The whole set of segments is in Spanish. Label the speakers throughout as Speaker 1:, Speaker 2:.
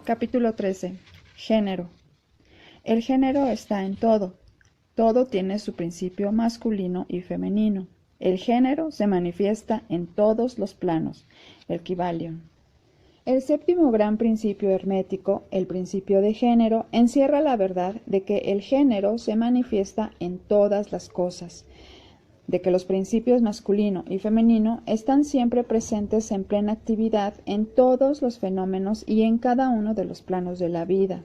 Speaker 1: Capítulo 13. Género. El género está en todo. Todo tiene su principio masculino y femenino. El género se manifiesta en todos los planos. El Kybalion. El séptimo gran principio hermético, el principio de género, encierra la verdad de que el género se manifiesta en todas las cosas, de que los principios masculino y femenino están siempre presentes en plena actividad en todos los fenómenos y en cada uno de los planos de la vida.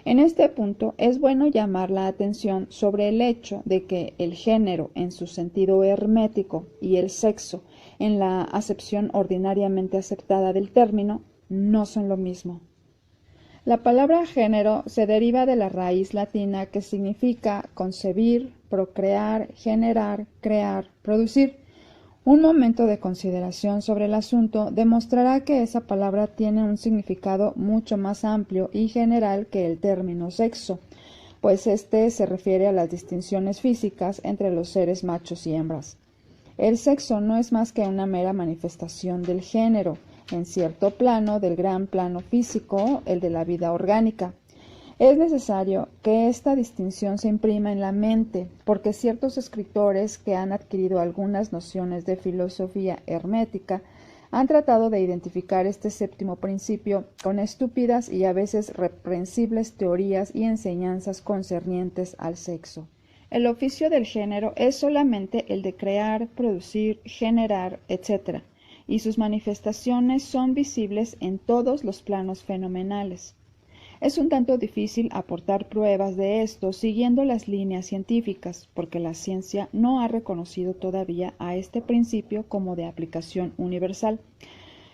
Speaker 1: En este punto es bueno llamar la atención sobre el hecho de que el género en su sentido hermético y el sexo en la acepción ordinariamente aceptada del término no son lo mismo. La palabra género se deriva de la raíz latina que significa concebir, procrear, generar, crear, producir. Un momento de consideración sobre el asunto demostrará que esa palabra tiene un significado mucho más amplio y general que el término sexo, pues este se refiere a las distinciones físicas entre los seres machos y hembras. El sexo no es más que una mera manifestación del género, en cierto plano del gran plano físico, el de la vida orgánica. Es necesario que esta distinción se imprima en la mente, porque ciertos escritores que han adquirido algunas nociones de filosofía hermética han tratado de identificar este séptimo principio con estúpidas y a veces reprensibles teorías y enseñanzas concernientes al sexo. El oficio del género es solamente el de crear, producir, generar, etc., y sus manifestaciones son visibles en todos los planos fenomenales. Es un tanto difícil aportar pruebas de esto siguiendo las líneas científicas, porque la ciencia no ha reconocido todavía a este principio como de aplicación universal.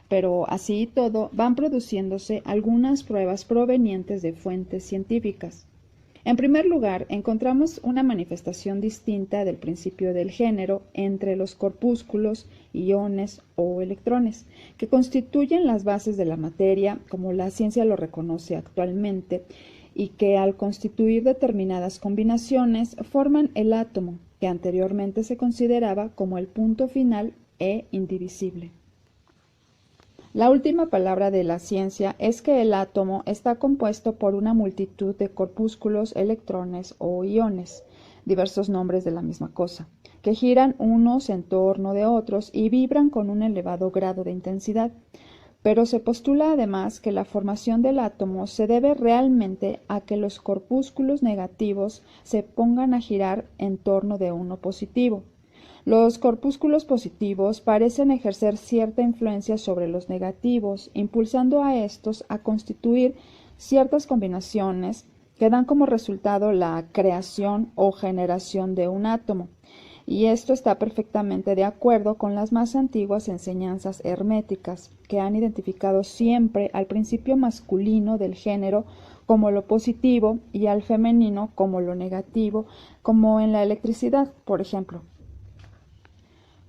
Speaker 1: Pero así y todo van produciéndose algunas pruebas provenientes de fuentes científicas. En primer lugar, encontramos una manifestación distinta del principio del género entre los corpúsculos, iones o electrones, que constituyen las bases de la materia, como la ciencia lo reconoce actualmente, y que al constituir determinadas combinaciones forman el átomo, que anteriormente se consideraba como el punto final e indivisible. La última palabra de la ciencia es que el átomo está compuesto por una multitud de corpúsculos, electrones o iones, diversos nombres de la misma cosa, que giran unos en torno de otros y vibran con un elevado grado de intensidad. Pero se postula además que la formación del átomo se debe realmente a que los corpúsculos negativos se pongan a girar en torno de uno positivo. Los corpúsculos positivos parecen ejercer cierta influencia sobre los negativos, impulsando a estos a constituir ciertas combinaciones que dan como resultado la creación o generación de un átomo. Y esto está perfectamente de acuerdo con las más antiguas enseñanzas herméticas, que han identificado siempre al principio masculino del género como lo positivo y al femenino como lo negativo, como en la electricidad, por ejemplo.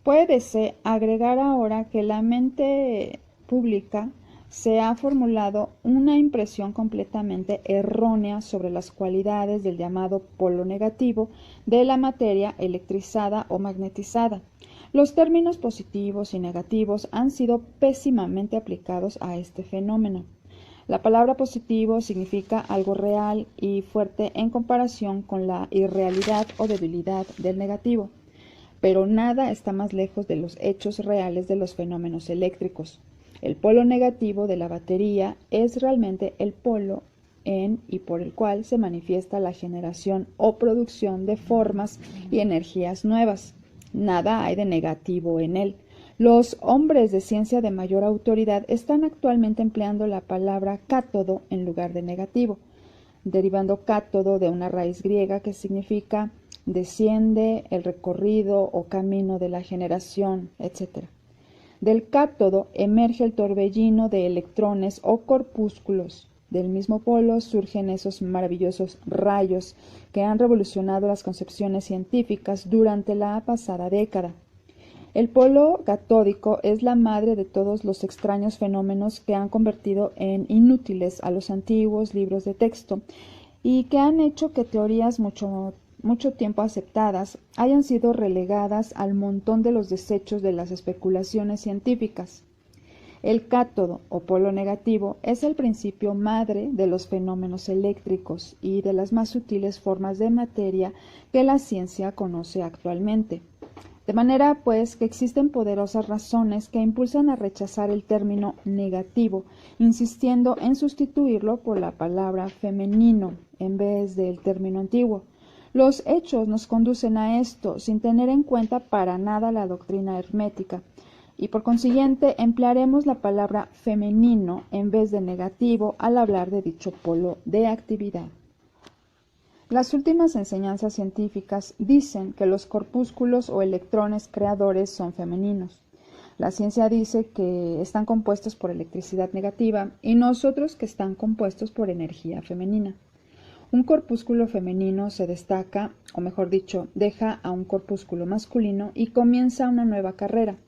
Speaker 1: Puédese agregar ahora que la mente pública se ha formulado una impresión completamente errónea sobre las cualidades del llamado polo negativo de la materia electrizada o magnetizada. Los términos positivos y negativos han sido pésimamente aplicados a este fenómeno. La palabra positivo significa algo real y fuerte en comparación con la irrealidad o debilidad del negativo. Pero nada está más lejos de los hechos reales de los fenómenos eléctricos. El polo negativo de la batería es realmente el polo en y por el cual se manifiesta la generación o producción de formas y energías nuevas. Nada hay de negativo en él. Los hombres de ciencia de mayor autoridad están actualmente empleando la palabra cátodo en lugar de negativo, derivando cátodo de una raíz griega que significa desciende, el recorrido o camino de la generación, etc. Del cátodo emerge el torbellino de electrones o corpúsculos. Del mismo polo surgen esos maravillosos rayos que han revolucionado las concepciones científicas durante la pasada década. El polo catódico es la madre de todos los extraños fenómenos que han convertido en inútiles a los antiguos libros de texto y que han hecho que teorías mucho tiempo aceptadas hayan sido relegadas al montón de los desechos de las especulaciones científicas. El cátodo o polo negativo es el principio madre de los fenómenos eléctricos y de las más sutiles formas de materia que la ciencia conoce actualmente. De manera, pues, que existen poderosas razones que impulsan a rechazar el término negativo, insistiendo en sustituirlo por la palabra femenino en vez del término antiguo. Los hechos nos conducen a esto sin tener en cuenta para nada la doctrina hermética, y por consiguiente emplearemos la palabra femenino en vez de negativo al hablar de dicho polo de actividad. Las últimas enseñanzas científicas dicen que los corpúsculos o electrones creadores son femeninos. La ciencia dice que están compuestos por electricidad negativa y nosotros que están compuestos por energía femenina. Un corpúsculo femenino se destaca, o mejor dicho, deja a un corpúsculo masculino y comienza una nueva carrera.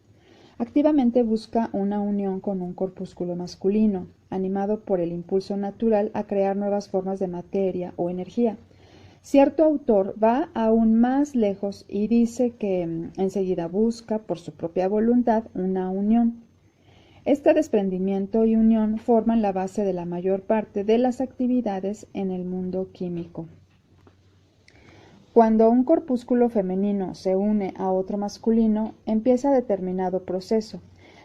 Speaker 1: Activamente busca una unión con un corpúsculo masculino, animado por el impulso natural a crear nuevas formas de materia o energía. Cierto autor va aún más lejos y dice que enseguida busca, por su propia voluntad, una unión. Este desprendimiento y unión forman la base de la mayor parte de las actividades en el mundo químico. Cuando un corpúsculo femenino se une a otro masculino, empieza determinado proceso.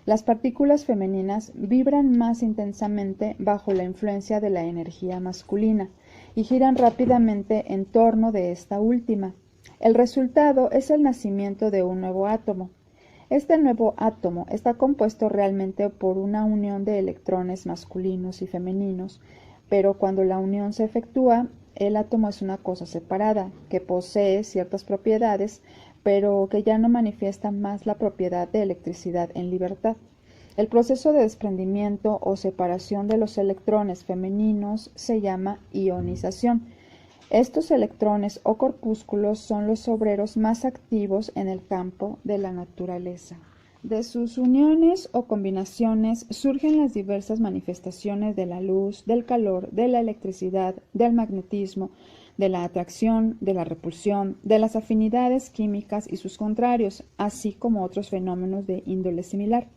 Speaker 1: Las partículas femeninas vibran más intensamente bajo la influencia de la energía masculina y giran rápidamente en torno de esta última. El resultado es el nacimiento de un nuevo átomo. Este nuevo átomo está compuesto realmente por una unión de electrones masculinos y femeninos, pero cuando la unión se efectúa, el átomo es una cosa separada, que posee ciertas propiedades, pero que ya no manifiesta más la propiedad de electricidad en libertad. El proceso de desprendimiento o separación de los electrones femeninos se llama ionización. Estos electrones o corpúsculos son los obreros más activos en el campo de la naturaleza. De sus uniones o combinaciones surgen las diversas manifestaciones de la luz, del calor, de la electricidad, del magnetismo, de la atracción, de la repulsión, de las afinidades químicas y sus contrarios, así como otros fenómenos de índole similar.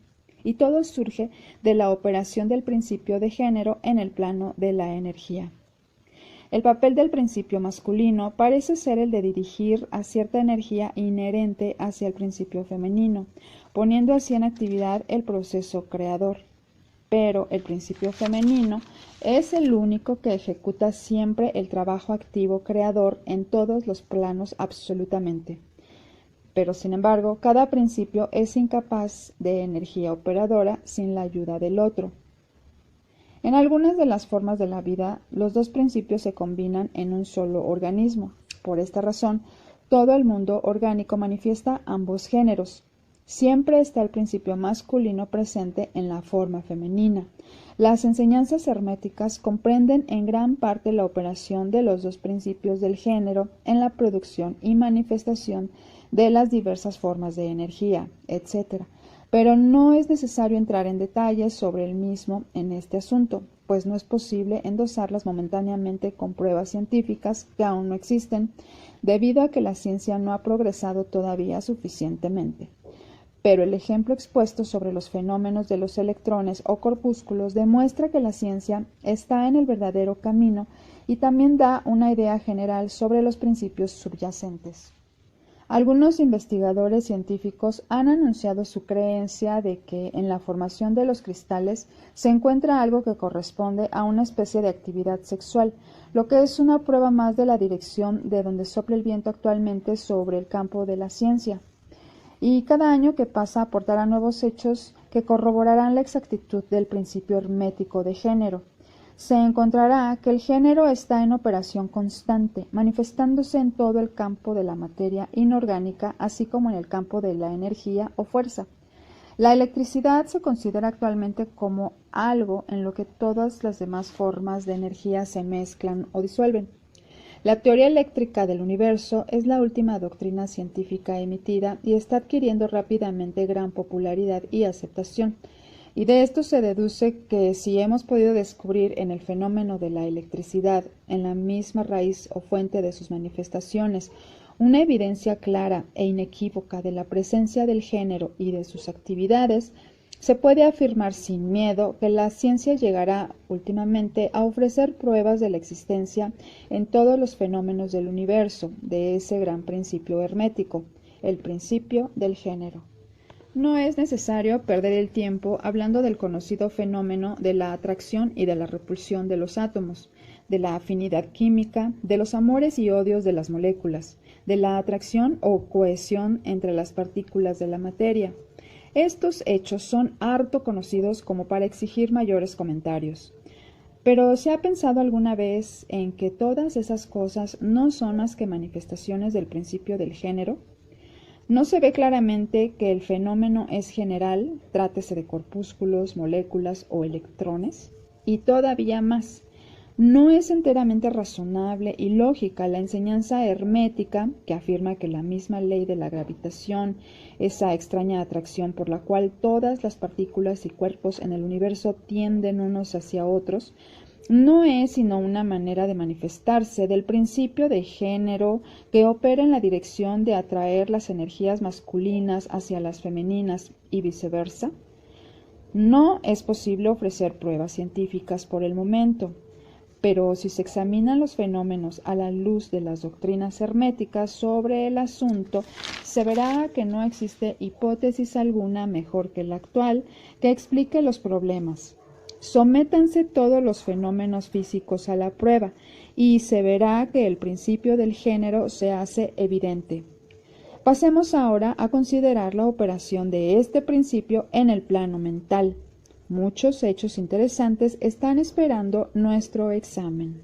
Speaker 1: Y todo surge de la operación del principio de género en el plano de la energía. El papel del principio masculino parece ser el de dirigir a cierta energía inherente hacia el principio femenino, poniendo así en actividad el proceso creador. Pero el principio femenino es el único que ejecuta siempre el trabajo activo creador en todos los planos absolutamente. Pero, sin embargo, cada principio es incapaz de energía operadora sin la ayuda del otro. En algunas de las formas de la vida, los dos principios se combinan en un solo organismo. Por esta razón, todo el mundo orgánico manifiesta ambos géneros. Siempre está el principio masculino presente en la forma femenina. Las enseñanzas herméticas comprenden en gran parte la operación de los dos principios del género en la producción y manifestación de las diversas formas de energía, etc. Pero no es necesario entrar en detalles sobre el mismo en este asunto, pues no es posible endosarlas momentáneamente con pruebas científicas que aún no existen, debido a que la ciencia no ha progresado todavía suficientemente. Pero el ejemplo expuesto sobre los fenómenos de los electrones o corpúsculos demuestra que la ciencia está en el verdadero camino y también da una idea general sobre los principios subyacentes. Algunos investigadores científicos han anunciado su creencia de que en la formación de los cristales se encuentra algo que corresponde a una especie de actividad sexual, lo que es una prueba más de la dirección de donde sopla el viento actualmente sobre el campo de la ciencia. Y cada año que pasa aportará nuevos hechos que corroborarán la exactitud del principio hermético de género. Se encontrará que el género está en operación constante, manifestándose en todo el campo de la materia inorgánica, así como en el campo de la energía o fuerza. La electricidad se considera actualmente como algo en lo que todas las demás formas de energía se mezclan o disuelven. La teoría eléctrica del universo es la última doctrina científica emitida y está adquiriendo rápidamente gran popularidad y aceptación. Y de esto se deduce que si hemos podido descubrir en el fenómeno de la electricidad, en la misma raíz o fuente de sus manifestaciones, una evidencia clara e inequívoca de la presencia del género y de sus actividades, Se puede afirmar sin miedo que la ciencia llegará últimamente a ofrecer pruebas de la existencia en todos los fenómenos del universo de ese gran principio hermético, el principio del género. No es necesario perder el tiempo hablando del conocido fenómeno de la atracción y de la repulsión de los átomos, de la afinidad química, de los amores y odios de las moléculas, de la atracción o cohesión entre las partículas de la materia. Estos hechos son harto conocidos como para exigir mayores comentarios. Pero ¿se ha pensado alguna vez en que todas esas cosas no son más que manifestaciones del principio del género? ¿No se ve claramente que el fenómeno es general, trátese de corpúsculos, moléculas o electrones? Y todavía más, ¿no es enteramente razonable y lógica la enseñanza hermética que afirma que la misma ley de la gravitación, esa extraña atracción por la cual todas las partículas y cuerpos en el universo tienden unos hacia otros, no es sino una manera de manifestarse del principio de género que opera en la dirección de atraer las energías masculinas hacia las femeninas y viceversa? No es posible ofrecer pruebas científicas por el momento, pero si se examinan los fenómenos a la luz de las doctrinas herméticas sobre el asunto, se verá que no existe hipótesis alguna mejor que la actual que explique los problemas. Sométanse todos los fenómenos físicos a la prueba y se verá que el principio del género se hace evidente. Pasemos ahora a considerar la operación de este principio en el plano mental. Muchos hechos interesantes están esperando nuestro examen.